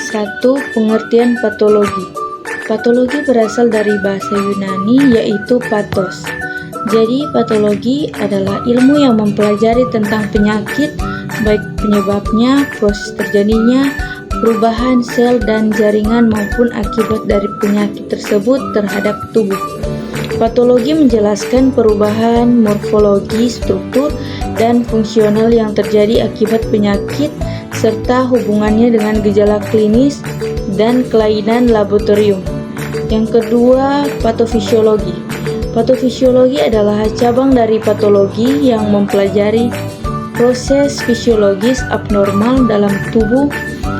1. Pengertian patologi. Patologi berasal dari bahasa Yunani yaitu pathos. Jadi patologi adalah ilmu yang mempelajari tentang penyakit, baik penyebabnya, proses terjadinya, perubahan sel dan jaringan maupun akibat dari penyakit tersebut terhadap tubuh. Patologi menjelaskan perubahan morfologi, struktur, dan fungsional yang terjadi akibat penyakit serta hubungannya dengan gejala klinis dan kelainan laboratorium. Yang kedua, patofisiologi. Patofisiologi adalah cabang dari patologi yang mempelajari proses fisiologis abnormal dalam tubuh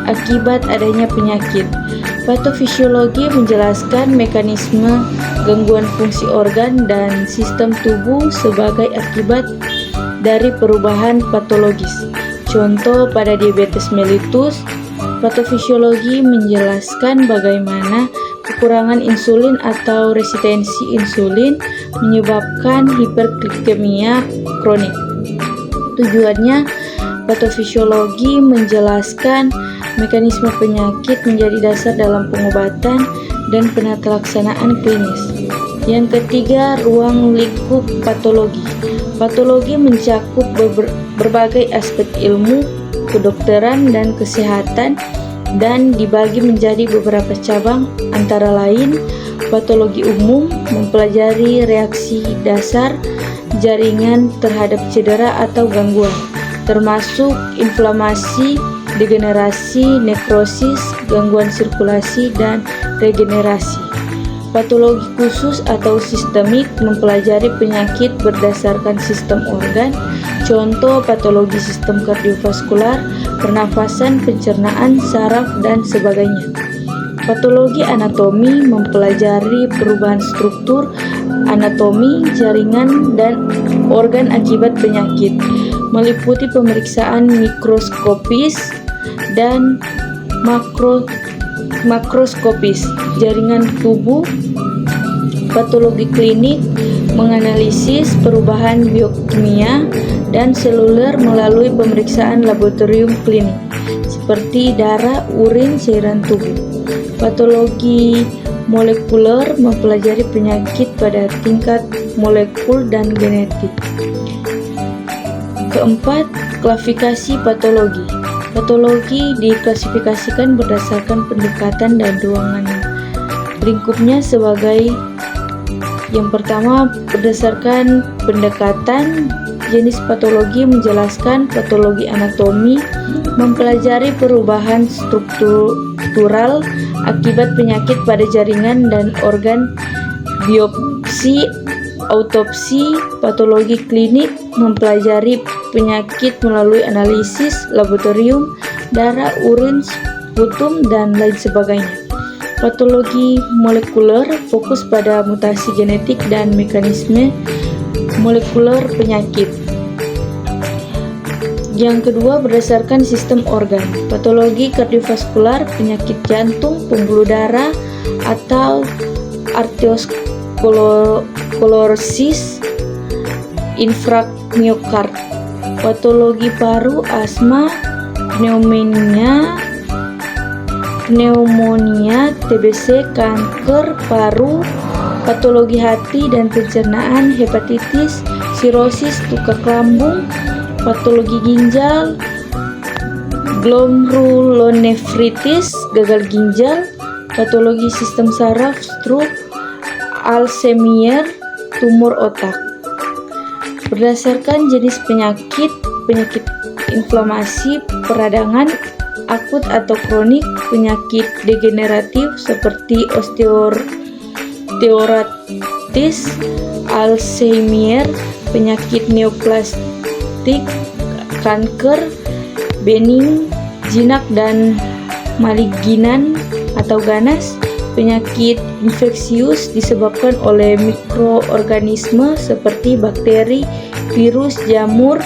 akibat adanya penyakit. Patofisiologi menjelaskan mekanisme gangguan fungsi organ dan sistem tubuh sebagai akibat dari perubahan patologis. Contoh pada diabetes mellitus, patofisiologi menjelaskan bagaimana kekurangan insulin atau resistensi insulin menyebabkan hiperglikemia kronik. Tujuannya, patofisiologi menjelaskan mekanisme penyakit menjadi dasar dalam pengobatan dan penatalaksanaan klinis. Yang ketiga, ruang lingkup patologi. Patologi mencakup berbagai aspek ilmu, kedokteran, dan kesehatan dan dibagi menjadi beberapa cabang, antara lain patologi umum mempelajari reaksi dasar jaringan terhadap cedera atau gangguan, termasuk inflamasi, degenerasi, nekrosis, gangguan sirkulasi, dan regenerasi. Patologi khusus atau sistemik mempelajari penyakit berdasarkan sistem organ, contoh patologi sistem kardiovaskular, pernafasan, pencernaan, saraf, dan sebagainya. Patologi anatomi mempelajari perubahan struktur, anatomi, jaringan, dan organ akibat penyakit, meliputi pemeriksaan mikroskopis dan makroskopis jaringan tubuh. Patologi klinik menganalisis perubahan biokimia dan seluler melalui pemeriksaan laboratorium klinik seperti darah, urin, cairan tubuh. Patologi molekuler mempelajari penyakit pada tingkat molekul dan genetik. Keempat, klasifikasi patologi. Patologi diklasifikasikan berdasarkan pendekatan dan ruangan lingkupnya sebagai yang pertama, berdasarkan pendekatan. Jenis patologi menjelaskan patologi anatomi, mempelajari perubahan struktural akibat penyakit pada jaringan dan organ. Biopsi, autopsi. Patologi klinik mempelajari penyakit melalui analisis laboratorium, darah, urin, sputum, dan lain sebagainya. Patologi molekuler fokus pada mutasi genetik dan mekanisme molekuler penyakit. Yang kedua, berdasarkan sistem organ. Patologi kardiovaskular, penyakit jantung, pembuluh darah atau arteriosklerosis, infark miokard. Patologi paru, asma, pneumonia, TBC, kanker paru. Patologi hati dan pencernaan, hepatitis, sirosis, tukak lambung. Patologi ginjal, glomurulonefritis, gagal ginjal. Patologi sistem saraf, stroke, Alzheimer, tumor otak. Berdasarkan jenis penyakit inflamasi, peradangan, akut atau kronik, penyakit degeneratif seperti osteoartritis, Alzheimer, penyakit neoplastik, kanker, benign, jinak dan maliginan atau ganas, penyakit infeksius disebabkan oleh mikroorganisme seperti bakteri, virus, jamur,